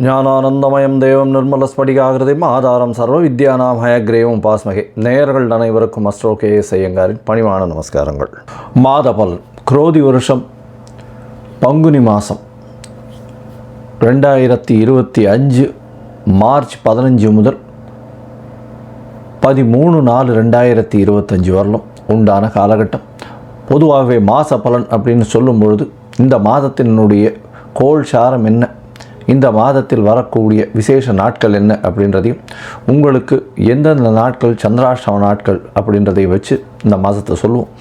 ஞானானந்தமயம் தேவம் நிர்மலஸ்படிகாகிருதிம் ஆதாரம் சர்வ வித்யானாம் ஹயக்ரேவம் பாஸ்மகே. நேயர்கள் அனைவருக்கும் அஸ்ட்ரோ KS ஐயங்காரின் பணிவான நமஸ்காரங்கள். மாதபல் குரோதி வருஷம் பங்குனி மாதம் 2025 மார்ச் 15 முதல் 13/4/2025 வரலும் உண்டான காலகட்டம். பொதுவாகவே மாத பலன் அப்படின்னு சொல்லும் பொழுது இந்த மாதத்தினுடைய கோள் சாரம் என்ன, இந்த மாதத்தில் வரக்கூடிய விசேஷ நாட்கள் என்ன அப்படின்றதையும், உங்களுக்கு எந்தெந்த நாட்கள் சந்திராஷ்டம நாட்கள் அப்படின்றதை வச்சு இந்த மாதத்தை சொல்லுவோம்.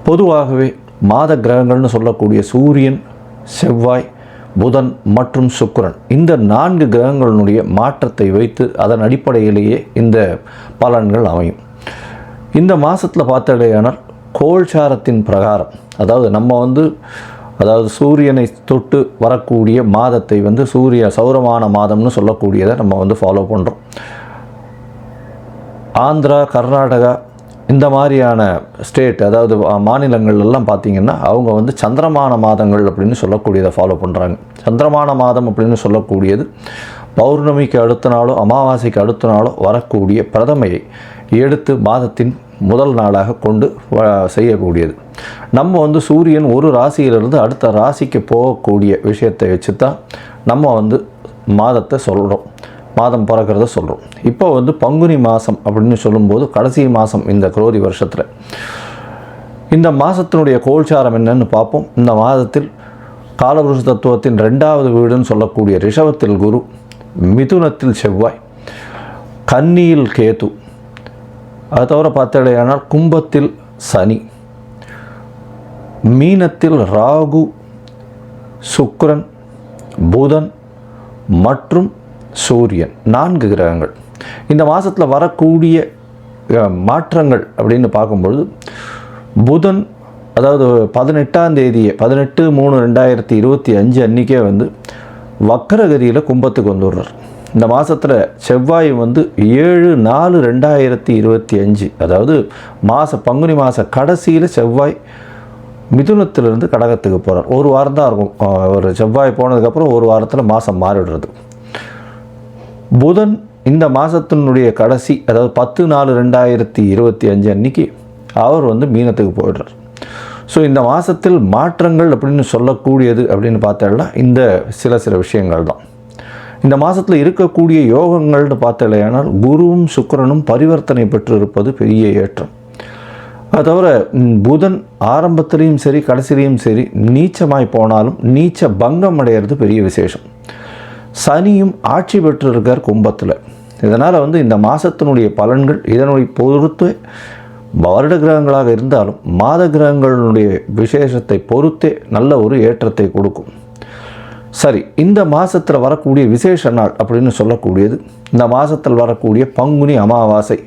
பொதுவாகவே மாத கிரகங்கள்னு சொல்லக்கூடிய சூரியன், செவ்வாய், புதன் மற்றும் சுக்கிரன், இந்த 4 கிரகங்களுடைய மாற்றத்தை வைத்து அதன் அடிப்படையிலேயே இந்த பலன்கள் அமையும். இந்த மாதத்தில் பார்த்தடையானால் கோள்சாரத்தின் பிரகாரம், அதாவது சூரியனை தொட்டு வரக்கூடிய மாதத்தை சௌரமான மாதம்னு சொல்லக்கூடியதை நம்ம ஃபாலோ பண்ணுறோம். ஆந்திரா, கர்நாடகா இந்த மாதிரியான ஸ்டேட், அதாவது மாநிலங்கள்லாம் பார்த்திங்கன்னா அவங்க சந்திரமான மாதங்கள் அப்படின்னு சொல்லக்கூடியதை ஃபாலோ பண்ணுறாங்க. சந்திரமான மாதம் அப்படின்னு சொல்லக்கூடியது பௌர்ணமிக்கு அடுத்த நாளோ அமாவாசைக்கு அடுத்த நாளோ வரக்கூடிய பிரதமையை எடுத்து மாதத்தின் முதல் நாளாக கொண்டு செய்யக்கூடியது. நம்ம சூரியன் ஒரு ராசியிலிருந்து அடுத்த ராசிக்கு போகக்கூடிய விஷயத்தை வச்சு தான் நம்ம மாதத்தை சொல்கிறோம், மாதம் பிறக்கிறத சொல்கிறோம். இப்போ பங்குனி மாதம் அப்படின்னு சொல்லும்போது கடைசி மாதம் இந்த குரோதி வருஷத்தில். இந்த மாதத்தினுடைய கோள்சாரம் என்னன்னு பார்ப்போம். இந்த மாதத்தில் காலபுருஷ தத்துவத்தின் 2வது வீடுன்னு சொல்லக்கூடிய ரிஷபத்தில் குரு, மிதுனத்தில் செவ்வாய், கன்னியில் கேது, அது தவிர பார்த்தடையானால் கும்பத்தில் சனி, மீனத்தில் ராகு, சுக்கிரன், புதன் மற்றும் சூரியன், 4 கிரகங்கள். இந்த மாதத்தில் வரக்கூடிய மாற்றங்கள் அப்படின்னு பார்க்கும்பொழுது புதன், அதாவது 18ஆம் தேதி 18/3/2025 அன்றைக்கே வக்கரகதியில் கும்பத்துக்கு வந்துடுறார். இந்த மாதத்தில் செவ்வாய் 7/4/2025, அதாவது பங்குனி மாத கடைசியில் செவ்வாய் மிதுனத்திலிருந்து கடகத்துக்கு போகிறார். ஒரு வாரம் தான் இருக்கும். ஒரு செவ்வாய் போனதுக்கப்புறம் ஒரு வாரத்தில் மாதம் மாறிடுறது. புதன் இந்த மாதத்தினுடைய கடைசி, அதாவது 10/4/2025 அன்றைக்கி அவர் மீனத்துக்கு போயிடுறார். ஸோ இந்த மாதத்தில் மாற்றங்கள் அப்படின்னு சொல்லக்கூடியது அப்படின்னு பார்த்தோம்னா இந்த சில விஷயங்கள் தான். இந்த மாதத்தில் இருக்கக்கூடிய யோகங்கள்னு பார்த்தலையானால் குருவும் சுக்கிரனும் பரிவர்த்தனை பெற்று இருப்பது பெரிய ஏற்றம். அது தவிர புதன் ஆரம்பத்திலையும் சரி கடைசிலையும் சரி நீச்சமாய் போனாலும் நீச்ச பங்கம் அடைகிறது பெரிய விசேஷம். சனியும் ஆட்சி பெற்று இருக்கார் கும்பத்தில். இதனால் இந்த மாதத்தினுடைய பலன்கள் இதனுடைய பொறுத்து வருட கிரகங்களாக இருந்தாலும் மாத கிரகங்களுடைய விசேஷத்தை பொறுத்தே நல்ல ஒரு ஏற்றத்தை கொடுக்கும். சரி, இந்த மாதத்தில் வரக்கூடிய விசேஷ நாள் அப்படின்னு சொல்லக்கூடியது இந்த மாதத்தில் வரக்கூடிய பங்குனி அமாவாசை.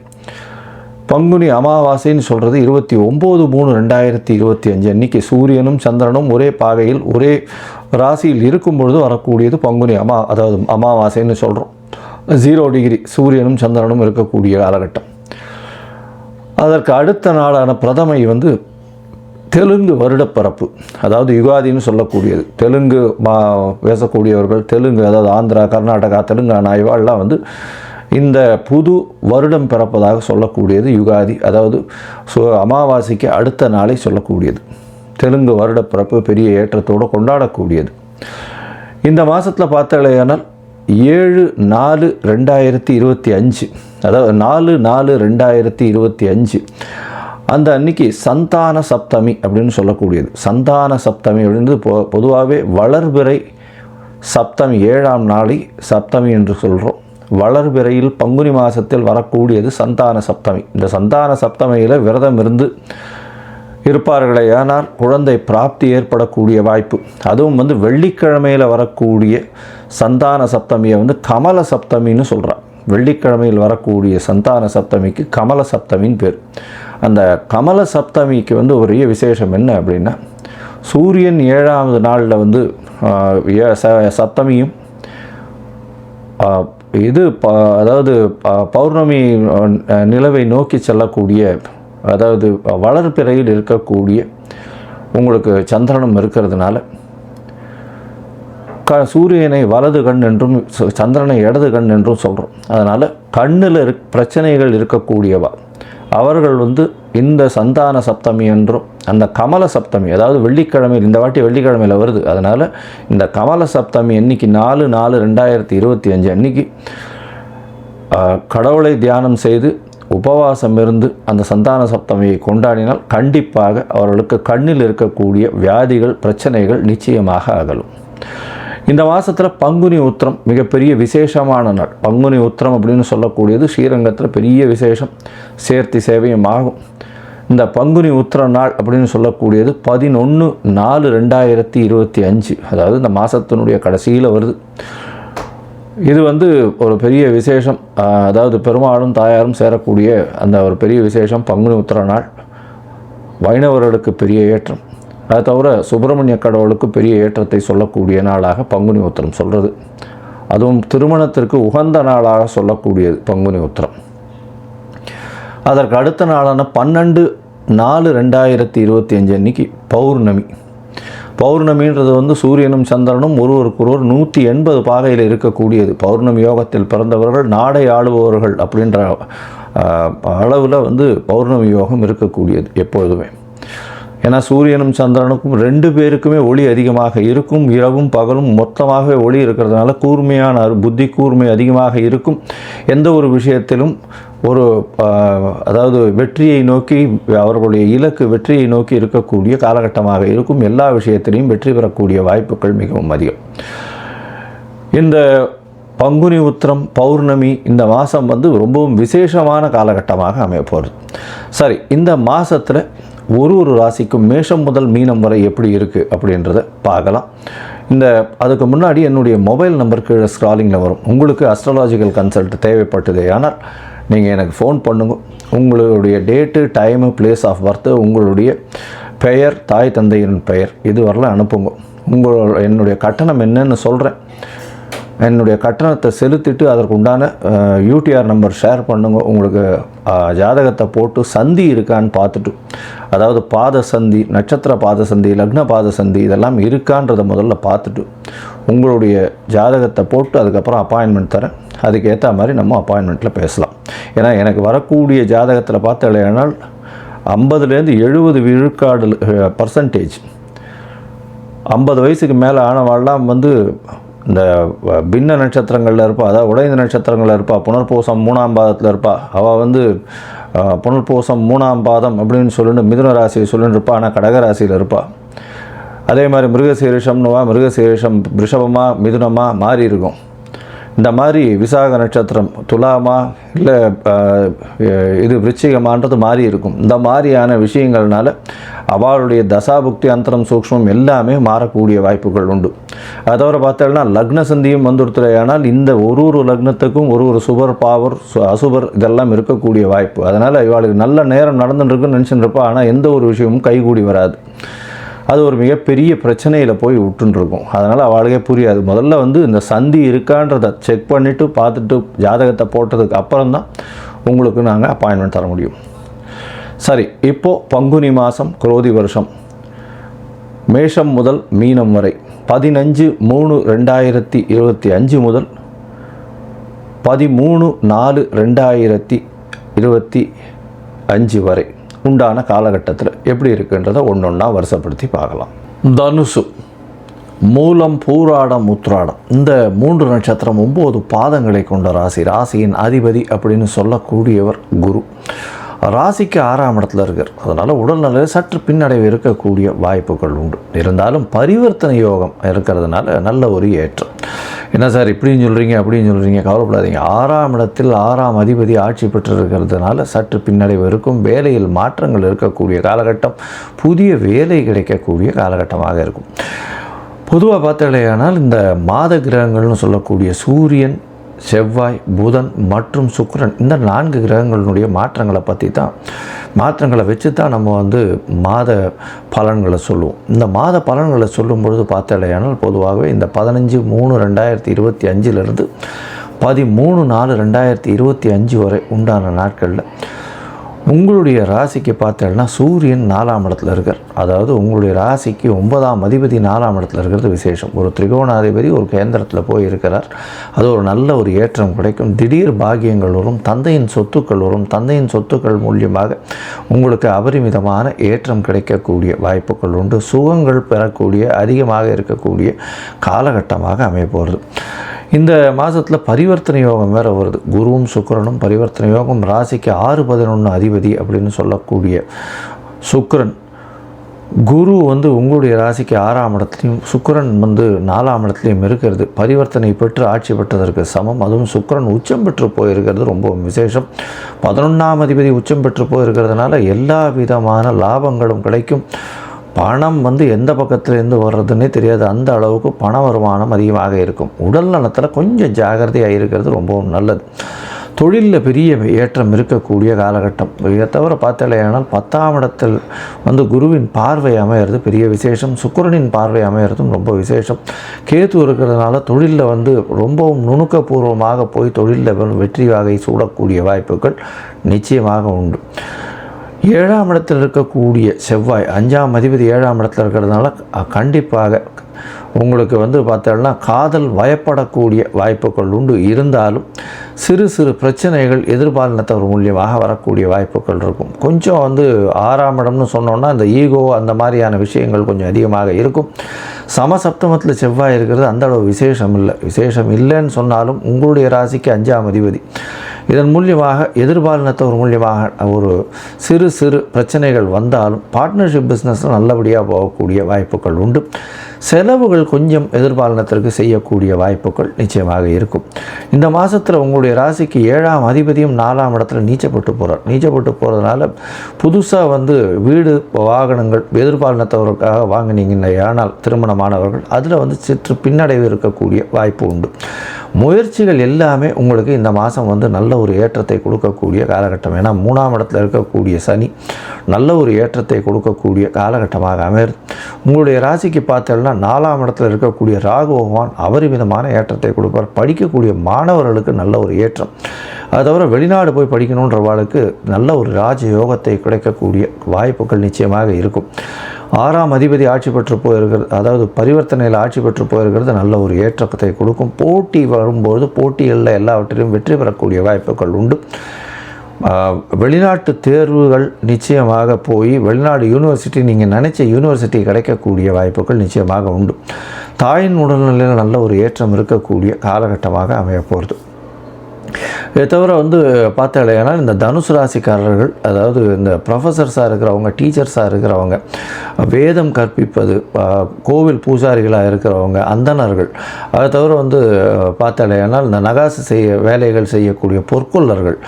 பங்குனி அமாவாசைன்னு சொல்கிறது 29/3/2025 அன்றைக்கி சூரியனும் சந்திரனும் ஒரே பாகையில் ஒரே ராசியில் இருக்கும் பொழுது வரக்கூடியது பங்குனி அதாவது அமாவாசைன்னு சொல்கிறோம். 0 டிகிரி சூரியனும் சந்திரனும் இருக்கக்கூடிய காலகட்டம். அதற்கு அடுத்த நாளான பிரதமை தெலுங்கு வருடப்பிறப்பு, அதாவது யுகாதின்னு சொல்லக்கூடியது. தெலுங்கு பேசக்கூடியவர்கள், தெலுங்கு அதாவது ஆந்திரா, கர்நாடகா, தெலுங்கானா இவாள்லாம் இந்த புது வருடம் பிறப்பதாக சொல்லக்கூடியது யுகாதி, அதாவது அமாவாசைக்கு அடுத்த நாளை சொல்லக்கூடியது. தெலுங்கு வருடப்பிறப்பு பெரிய ஏற்றத்தோடு கொண்டாடக்கூடியது. இந்த மாதத்தில் பார்த்தாலேயானால் 7/4/2025, அதாவது 4/4/2025 அந்த அன்னைக்கு சந்தான சப்தமி அப்படின்னு சொல்லக்கூடியது. சந்தான சப்தமி அப்படின்றது பொதுவாகவே வளர்பிறை சப்தமி, 7ஆம் நாளை சப்தமி என்று சொல்கிறோம். வளர்பிறையில் பங்குனி மாதத்தில் வரக்கூடியது சந்தான சப்தமி. இந்த சந்தான சப்தமியில் விரதம் இருந்து இருப்பார்களே ஆனால் குழந்தை பிராப்தி ஏற்படக்கூடிய வாய்ப்பு. அதுவும் வெள்ளிக்கிழமையில் வரக்கூடிய சந்தான சப்தமியை கமல சப்தமின்னு சொல்கிறார். வெள்ளிக்கிழமையில் வரக்கூடிய சந்தான சப்தமிக்கு கமல சப்தமின்னு பேர். அந்த கமல சப்தமிக்கு ஒரே விசேஷம் என்ன அப்படின்னா, சூரியன் 7ஆவது நாளில் சப்தமியும் அதாவது பௌர்ணமி நிலவை நோக்கி செல்லக்கூடிய, அதாவது வளர்பிறையில் இருக்கக்கூடிய உங்களுக்கு சந்திரனும் இருக்கிறதுனால சூரியனை வலது கண் என்றும் சந்திரனை இடது கண் என்றும் சொல்கிறோம். அதனால் கண்ணில் பிரச்சனைகள் இருக்கக்கூடியவா அவர்கள் இந்த சந்தான சப்தமி என்றும் அந்த கமல சப்தமி, அதாவது வெள்ளிக்கிழமையில், இந்த வாட்டி வெள்ளிக்கிழமையில் வருது. அதனால் இந்த கமல சப்தமி அன்னைக்கு 4/4/2025 அன்னைக்கு கடவுளை தியானம் செய்து உபவாசம் இருந்து அந்த சந்தான சப்தமியை கொண்டாடினால் கண்டிப்பாக அவர்களுக்கு கண்ணில் இருக்கக்கூடிய வியாதிகள் பிரச்சனைகள் நிச்சயமாக அகலும். இந்த மாதத்தில் பங்குனி உத்திரம் மிகப்பெரிய விசேஷமான நாள். பங்குனி உத்திரம் அப்படின்னு சொல்லக்கூடியது ஸ்ரீரங்கத்தில் பெரிய விசேஷம், சேர்த்தி சேவையும் ஆகும். இந்த பங்குனி உத்திர நாள் அப்படின்னு சொல்லக்கூடியது 11/4/2025, அதாவது இந்த மாதத்தினுடைய கடைசியில் வருது. இது ஒரு பெரிய விசேஷம், அதாவது பெருமாளும் தாயாரும் சேரக்கூடிய அந்த ஒரு பெரிய விசேஷம் பங்குனி உத்திர நாள். வைணவர்களுக்கு பெரிய ஏற்றம், அதை தவிர சுப்பிரமணிய கடவுளுக்கு பெரிய ஏற்றத்தை சொல்லக்கூடிய நாளாக பங்குனி உத்திரம் சொல்கிறது. அதுவும் திருமணத்திற்கு உகந்த நாளாக சொல்லக்கூடியது பங்குனி உத்திரம். அதற்கு அடுத்த நாளான 12/4/2025 அன்னைக்கு பௌர்ணமி. பௌர்ணமின்றது சூரியனும் சந்திரனும் ஒருவருக்கொருவர் 180 பாகையில் இருக்கக்கூடியது. பௌர்ணமி யோகத்தில் பிறந்தவர்கள் நாடை ஆளுபவர்கள் அப்படின்ற அளவில் பௌர்ணமி யோகம் இருக்கக்கூடியது எப்பொழுதுமே. ஏன்னா சூரியனும் சந்திரனுக்கும் 2 பேருக்குமே ஒளி அதிகமாக இருக்கும். இரவும் பகலும் மொத்தமாகவே ஒளி இருக்கிறதுனால கூர்மையான புத்தி கூர்மை அதிகமாக இருக்கும். எந்த ஒரு விஷயத்திலும் அதாவது வெற்றியை நோக்கி, அவர்களுடைய இலக்கு வெற்றியை நோக்கி இருக்கக்கூடிய காலகட்டமாக இருக்கும். எல்லா விஷயத்திலையும் வெற்றி பெறக்கூடிய வாய்ப்புகள் மிகவும் அதிகம். இந்த பங்குனி உத்திரம் பௌர்ணமி இந்த மாதம் ரொம்பவும் விசேஷமான காலகட்டமாக அமையப்போகுது. சரி, இந்த மாதத்தில் ஒரு ராசிக்கும் மேஷம் முதல் மீனம் வரை எப்படி இருக்குது அப்படின்றத பார்க்கலாம். அதுக்கு முன்னாடி என்னுடைய மொபைல் நம்பர் கீழே ஸ்க்ராலிங்கில் வரும். உங்களுக்கு அஸ்ட்ராலாஜிக்கல் கன்சல்ட் தேவைப்பட்டதே ஆனால் நீங்கள் எனக்கு ஃபோன் பண்ணுங்க. உங்களுடைய date, time, place of birth, உங்களுடைய பெயர், தாய் தந்தையின் பெயர் இது வரலாம் அனுப்புங்க. என்னுடைய கட்டணம் என்னன்னு சொல்கிறேன். என்னுடைய கட்டணத்தை செலுத்திட்டு அதற்கு உண்டான யூடிஆர் நம்பர் ஷேர் பண்ணுங்க. உங்களுக்கு ஜாதகத்தை போட்டு சந்தி இருக்கான்னு பார்த்துட்டு, அதாவது பாத சந்தி, நட்சத்திர பாத சந்தி, லக்ன பாத சந்தி இதெல்லாம் இருக்கான்றதை முதல்ல பார்த்துட்டு உங்களுடைய ஜாதகத்தை போட்டு அதுக்கப்புறம் அப்பாயின்மெண்ட் தரேன். அதுக்கேற்ற மாதிரி நம்ம அப்பாயின்மெண்ட்டில் பேசலாம். ஏன்னா எனக்கு வரக்கூடிய ஜாதகத்தில் பார்த்தாலேனால் 50-70 விழுக்காடு பர்சன்டேஜ் 50 வயசுக்கு மேலே ஆனவாள்லாம் இந்த பின்ன நட்சத்திரங்களில் இருப்பா, அதாவது உடைந்த நட்சத்திரங்களில் இருப்பா, புனர்பூசம் 3ஆம் பாதத்தில் இருப்பா. அவள் புனர்பூசம் 3ஆம் பாதம் அப்படின்னு சொல்லிட்டு மிதுன ராசியை சொல்லிட்டு இருப்பா, ஆனால் கடகராசியில் இருப்பாள். அதே மாதிரி மிருகசீரிஷம்னுவா, மிருகசீரிஷம் ரிஷபமாக மிதுனமாக மாறி இருக்கும். இந்த மாதிரி விசாக நட்சத்திரம் துலாமா இல்லை இது விருச்சிகமான்றது மாறி இருக்கும். இந்த மாதிரியான விஷயங்கள்னால அவளுடைய தசாபுக்தி அந்தரம் சூக்ஷ்மம் எல்லாமே மாறக்கூடிய வாய்ப்புகள் உண்டு. அதை தவிர பார்த்தோம்னா லக்ன சந்தியும் வந்துடுத்துறையானால் இந்த ஒரு லக்னத்துக்கும் ஒரு சுபர் பாவர் அசுபர் இதெல்லாம் இருக்கக்கூடிய வாய்ப்பு. அதனால் இவளுக்கு நல்ல நேரம் நடந்துட்டுருக்குன்னு நினச்சிட்டு இருப்பா, ஆனால் எந்த ஒரு விஷயமும் கைகூடி வராது. அது ஒரு மிகப்பெரிய பிரச்சனையில் போய் விட்டுருக்கும். அதனால் அவளுக்கே புரியாது. முதல்ல இந்த சந்தி இருக்கான்றதை செக் பண்ணிவிட்டு பார்த்துட்டு ஜாதகத்தை போட்டதுக்கு அப்புறம்தான் உங்களுக்கு நாங்கள் அப்பாயின்மெண்ட் தர முடியும். சரி, இப்போது பங்குனி மாதம் குரோதி வருஷம் மேஷம் முதல் மீனம் வரை 15/3/2025 முதல் 13/4/2025 வரை உண்டான காலகட்டத்தில் எப்படி இருக்குன்றதை ஒன்றொன்னா வருஷப்படுத்தி பார்க்கலாம். தனுசு, மூலம், பூராடம், உத்ராடம் இந்த 3 நட்சத்திரம் 9 பாதங்களை கொண்ட ராசி. ராசியின் அதிபதி அப்படின்னு சொல்லக்கூடியவர் குரு. ராசிக்கு 6ஆம் இடத்துல இருக்கார். அதனால் உடல்நிலையில் சற்று பின்னடைவு இருக்கக்கூடிய வாய்ப்புகள் உண்டு. இருந்தாலும் பரிவர்த்தனை யோகம் இருக்கிறதுனால நல்ல ஒரு ஏற்றம். என்ன சார் இப்படின்னு சொல்கிறீங்க அப்படின்னு சொல்கிறீங்க, கவலைப்படாதீங்க. 6ஆம் இடத்தில் 6ஆம் அதிபதி ஆட்சி பெற்றிருக்கிறதுனால சற்று பின்னடைவு இருக்கும். வேலையில் மாற்றங்கள் இருக்கக்கூடிய காலகட்டம், புதிய வேலை கிடைக்கக்கூடிய காலகட்டமாக இருக்கும். பொதுவாக பார்த்தாலேயானால் இந்த மாத கிரகங்கள்னு சொல்லக்கூடிய சூரியன், செவ்வாய், புதன் மற்றும் சுக்கிரன் இந்த 4 கிரகங்களினுடைய மாற்றங்களை பற்றி தான், மாற்றங்களை வச்சு தான் நம்ம மாத பலன்களை சொல்லுவோம். இந்த மாத பலன்களை சொல்லும் பொழுது பார்த்தாலேயானால் பொதுவாகவே இந்த 15/3/2025 13/4/2025 வரை உண்டான நாட்களில் உங்களுடைய ராசிக்கு பார்த்தேன்னா சூரியன் 4ஆம் இடத்துல இருக்கார். அதாவது உங்களுடைய ராசிக்கு 9ஆம் அதிபதி 4ஆம் இடத்துல இருக்கிறது விசேஷம். ஒரு திரிகோணாதிபதி ஒரு கேந்திரத்தில் போய் இருக்கிறார். அது ஒரு நல்ல ஒரு ஏற்றம் கிடைக்கும். திடீர் பாக்கியங்கள் வரும். தந்தையின் சொத்துக்கள் வரும். தந்தையின் சொத்துக்கள் மூலியமாக உங்களுக்கு அபரிமிதமான ஏற்றம் கிடைக்கக்கூடிய வாய்ப்புகள் உண்டு. சுகங்கள் பெறக்கூடிய அதிகமாக இருக்கக்கூடிய காலகட்டமாக அமையப்போகிறது. இந்த மாதத்தில் பரிவர்த்தனை யோகம் வேறு வருது. குருவும் சுக்கிரனும் பரிவர்த்தனை யோகம். ராசிக்கு 6-11 அதிபதி அப்படின்னு சொல்லக்கூடிய சுக்கிரன், குரு வந்து உங்களுடைய ராசிக்கு 6ஆம் இடத்துலையும் சுக்கிரன் வந்து 4ஆம் இடத்துலையும் இருக்கிறது. பரிவர்த்தனை பெற்று ஆட்சி பெற்றதற்கு சமம். அதுவும் சுக்கிரன் உச்சம் பெற்று போயிருக்கிறது ரொம்ப விசேஷம். 11ஆம் அதிபதி உச்சம் பெற்று போயிருக்கிறதுனால எல்லா விதமான லாபங்களும் கிடைக்கும். பணம் வந்து எந்த பக்கத்துலேருந்து வர்றதுன்னே தெரியாது. அந்த அளவுக்கு பண வருமானம் அதிகமாக இருக்கும். உடல் நலத்தில் கொஞ்சம் ஜாகிரதையாக இருக்கிறது ரொம்பவும் நல்லது. தொழிலில் பெரிய ஏற்றம் இருக்கக்கூடிய காலகட்டம். இதை தவிர பார்த்தாலேயானால் 10ஆம் இடத்தில் வந்து குருவின் பார்வை அமையிறது பெரிய விசேஷம். சுக்கிரனின் பார்வை அமையிறதும் ரொம்ப விசேஷம். கேது இருக்கிறதுனால தொழிலில் வந்து ரொம்பவும் நுணுக்கபூர்வமாக போய் தொழிலில் வெற்றி வாகை சூடக்கூடிய வாய்ப்புகள் நிச்சயமாக உண்டு. 7ஆம் இடத்தில் இருக்கக்கூடிய செவ்வாய் 5ஆம் அதிபதி 7ஆம் இடத்தில் இருக்கிறதுனால கண்டிப்பாக உங்களுக்கு வந்து பார்த்தோம்னா காதல் வயப்படக்கூடிய வாய்ப்புகள் உண்டு. இருந்தாலும் சிறு சிறு பிரச்சனைகள் எதிர்பாலினத்தவர் மூலியமாக வரக்கூடிய வாய்ப்புகள் இருக்கும். கொஞ்சம் வந்து 6ஆம் இடம்னு சொன்னோன்னா அந்த ஈகோ அந்த மாதிரியான விஷயங்கள் கொஞ்சம் அதிகமாக இருக்கும். சமசப்தமத்தில் செவ்வாய் இருக்கிறது அந்த அளவு விசேஷம் இல்லைன்னு சொன்னாலும் உங்களுடைய ராசிக்கு 5ஆம் அதிபதி. இதன் மூலியமாக எதிர்பாலினத்தவர் மூலியமாக ஒரு சிறு சிறு பிரச்சனைகள் வந்தாலும் பார்ட்னர்ஷிப் பிஸ்னஸில் நல்லபடியாக போகக்கூடிய வாய்ப்புகள் உண்டு. செலவுகள் கொஞ்சம் எதிர்பாலினத்திற்கு செய்யக்கூடிய வாய்ப்புகள் நிச்சயமாக இருக்கும். இந்த மாதத்தில் உங்களுடைய ராசிக்கு 7ஆம் அதிபதியும் 4ஆம் இடத்துல நீச்சப்பட்டு போகிறதுனால புதுசாக வந்து வீடு வாகனங்கள் எதிர்பாலினத்தவருக்காக வாங்கினீங்கன்னா ஆனால் திருமணமானவர்கள் அதில் வந்து சற்று பின்னடைவு இருக்கக்கூடிய வாய்ப்பு உண்டு. முயற்சிகள் எல்லாமே உங்களுக்கு இந்த மாதம் வந்து நல்ல ஒரு ஏற்றத்தை கொடுக்கக்கூடிய காலகட்டம். ஏன்னா 3ஆம் இடத்துல இருக்கக்கூடிய சனி நல்ல ஒரு ஏற்றத்தை கொடுக்கக்கூடிய காலகட்டமாக அமையுது. உங்களுடைய ராசிக்கு பார்த்தோம்னா 4ஆம் இடத்துல இருக்கக்கூடிய ராகு பகவான் அபரிமிதமான ஏற்றத்தை கொடுப்பார். படிக்கக்கூடிய மாணவர்களுக்கு நல்ல ஒரு ஏற்றம். அது தவிர வெளிநாடு போய் படிக்கணுன்றவாளுக்கு நல்ல ஒரு ராஜயோகத்தை கிடைக்கக்கூடிய வாய்ப்புகள் நிச்சயமாக இருக்கும். 6ஆம் அதிபதி ஆட்சி பெற்று போயிருக்கிறது, அதாவது பரிவர்த்தனையில் ஆட்சி பெற்று போயிருக்கிறது நல்ல ஒரு ஏற்றத்தை கொடுக்கும். போட்டி வரும்போது போட்டிகளில் எல்லாவற்றிலும் வெற்றி பெறக்கூடிய வாய்ப்புகள் உண்டு. வெளிநாட்டு தேர்வுகள் நிச்சயமாக போய் வெளிநாடு யூனிவர்சிட்டி நீங்கள் நினச்ச யூனிவர்சிட்டி கிடைக்கக்கூடிய வாய்ப்புகள் நிச்சயமாக உண்டு. தாயின் உடல்நிலையில் நல்ல ஒரு ஏற்றம் இருக்கக்கூடிய காலகட்டமாக அமையப்போகிறது. இதை தவிர வந்து பார்த்தாலேனா இந்த தனுசு ராசிக்காரர்கள், அதாவது இந்த ப்ரொஃபஸர்ஸாக இருக்கிறவங்க, டீச்சர்ஸாக இருக்கிறவங்க, வேதம் கற்பிப்பது, கோவில் பூஜாரிகளாக இருக்கிறவங்க, அந்தணர்கள், அதை தவிர வந்து பார்த்தாலேனா இந்த நகாசு வேலைகள் செய்யக்கூடிய பொற்கொள்ளர்கள்,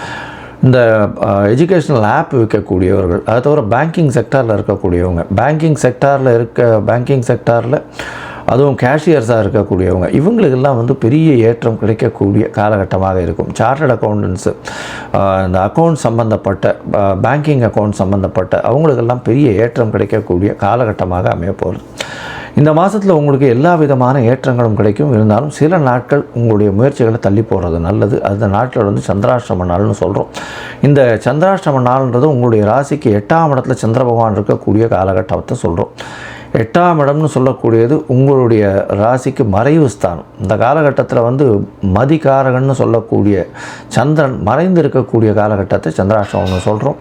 இந்த எஜுகேஷ்னல் ஆப் விற்கக்கூடியவர்கள், அதை தவிர பேங்கிங் செக்டாரில் இருக்கக்கூடியவங்க, பேங்கிங் செக்டாரில் அதுவும் கேஷியர்ஸாக இருக்கக்கூடியவங்க, இவங்களுக்கெல்லாம் வந்து பெரிய ஏற்றம் கிடைக்கக்கூடிய காலகட்டமாக இருக்கும். சார்ட்டர்ட் அக்கௌண்டன்ஸு, இந்த அக்கௌண்ட் சம்மந்தப்பட்ட பேங்கிங் அக்கௌண்ட் சம்மந்தப்பட்ட அவங்களுக்கெல்லாம் பெரிய ஏற்றம் கிடைக்கக்கூடிய காலகட்டமாக அமையப்போகிறது. இந்த மாதத்தில் உங்களுக்கு எல்லா விதமான ஏற்றங்களும் கிடைக்கும். இருந்தாலும் சில நாட்கள் உங்களுடைய முயற்சிகளை தள்ளி போடுறது நல்லது. அந்த நாட்கள் வந்து சந்திராஷ்டம நாள்னு சொல்கிறோம். இந்த சந்திராஷ்டம நாள்ன்றது உங்களுடைய ராசிக்கு 8ஆம் இடத்துல சந்திர பகவான் இருக்கக்கூடிய காலகட்டத்தை சொல்கிறோம். 8ஆம் இடம்னு சொல்லக்கூடியது உங்களுடைய ராசிக்கு மறைவு ஸ்தானம். இந்த காலகட்டத்தில் வந்து மதிகாரகன்னு சொல்லக்கூடிய சந்திரன் மறைந்து இருக்கக்கூடிய காலகட்டத்தை சந்திராஷ்டமம்னு சொல்கிறோம்.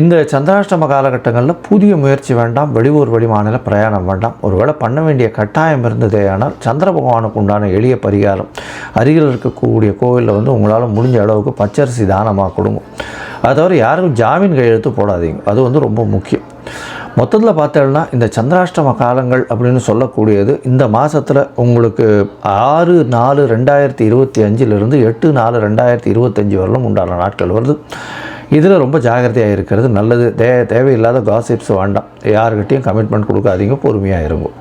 இந்த சந்திராஷ்டம காலகட்டங்களில் புதிய முயற்சி வேண்டாம், வெளியூர் வெளிமாநில பிரயாணம் வேண்டாம். ஒருவேளை பண்ண வேண்டிய கட்டாயம் இருந்ததே ஆனால் சந்திர பகவானுக்கு உண்டான எளிய பரிகாரம், அருகில் இருக்கக்கூடிய கோவிலில் வந்து உங்களால் முடிஞ்ச அளவுக்கு பச்சரிசி தானமாக கொடுங்க. அது தவிர யாருக்கும் ஜாமீன் கையெழுத்து போடாதீங்க, அது வந்து ரொம்ப முக்கியம். மொத்தத்தில் பார்த்தோம்னா இந்த சந்திராஷ்டம காலங்கள் அப்படின்னு சொல்லக்கூடியது இந்த மாதத்தில் உங்களுக்கு 6/4/2025 8/4/2025 வரலும் உண்டான நாட்கள் வருது. இதில் ரொம்ப ஜாகிரதையாக இருக்கிறது நல்லது. தேவையில்லாத காசிப்ஸ் வேண்டாம், யாருக்கிட்டையும் கமிட்மெண்ட் கொடுக்காதீங்க, பொறுமையாக இருக்கும்.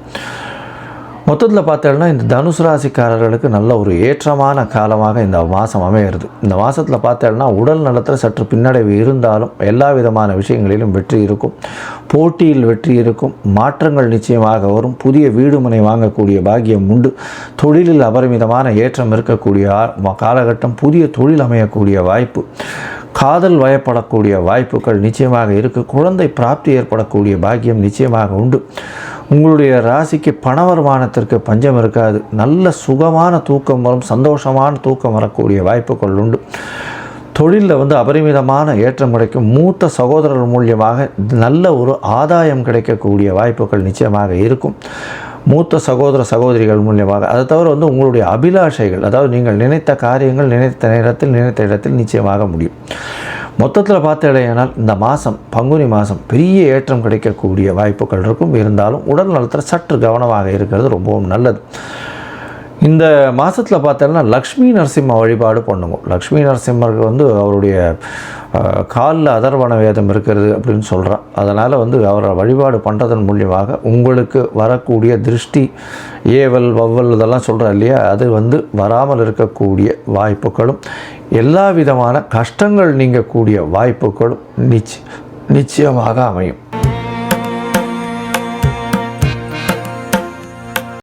மொத்தத்தில் பார்த்தோம்னா இந்த தனுசு ராசிக்காரர்களுக்கு நல்ல ஒரு ஏற்றமான காலமாக இந்த மாதம் அமையிறது. இந்த மாதத்தில் பார்த்தோம்னா உடல் நலத்தில் சற்று பின்னடைவு இருந்தாலும் எல்லா விதமான விஷயங்களிலும் வெற்றி இருக்கும். போட்டியில் வெற்றி இருக்கும். மாற்றங்கள் நிச்சயமாக வரும். புதிய வீடுமனை வாங்கக்கூடிய பாக்கியம் உண்டு. தொழிலில் அபரிமிதமான ஏற்றம் இருக்கக்கூடிய காலகட்டம். புதிய தொழில் அமையக்கூடிய வாய்ப்பு. காதல் வயப்படக்கூடிய வாய்ப்புகள் நிச்சயமாக இருக்குது. குழந்தை பிராப்தி ஏற்படக்கூடிய பாக்கியம் நிச்சயமாக உண்டு. உங்களுடைய ராசிக்கு பண வருமானத்திற்கு பஞ்சம் இருக்காது. நல்ல சுகமான தூக்கம் வரும், சந்தோஷமான தூக்கம் வரக்கூடிய வாய்ப்புகள் உண்டு. தொழிலில் அபரிமிதமான ஏற்றம் கிடைக்கும். மூத்த சகோதரர் மூலியமாக நல்ல ஒரு ஆதாயம் கிடைக்கக்கூடிய வாய்ப்புகள் நிச்சயமாக இருக்கும். மூத்த சகோதர சகோதரிகள் மூலியமாக. அதை தவிர உங்களுடைய அபிலாஷைகள், அதாவது நீங்கள் நினைத்த காரியங்கள் நினைத்த நேரத்தில் நினைத்த இடத்தில் நிச்சயமாக முடியும். மொத்தத்தில் பார்த்தீங்கன்னா இந்த மாதம், பங்குனி மாதம் பெரிய ஏற்றம் கிடைக்கக்கூடிய வாய்ப்புகள் இருக்கும். இருந்தாலும் உடல் நலத்தில் சற்று கவனமாக இருக்கிறது ரொம்பவும் நல்லது. இந்த மாதத்தில் பார்த்தோன்னா லக்ஷ்மி நரசிம்ம வழிபாடு பண்ணுங்க. லக்ஷ்மி நரசிம்மருக்கு அவருடைய காலில் அதர்வண வேதம் இருக்கிறது அப்படின்னு சொல்கிறான். அதனால் அவரை வழிபாடு பண்ணுறதன் மூலியமாக உங்களுக்கு வரக்கூடிய திருஷ்டி, ஏவல், வவ்வல் இதெல்லாம் சொல்கிறா இல்லையா, அது வராமல் இருக்கக்கூடிய வாய்ப்புகளும், எல்லா விதமான கஷ்டங்கள் நீங்கக்கூடிய வாய்ப்புகளும் நிச்சயமாக அமையும்.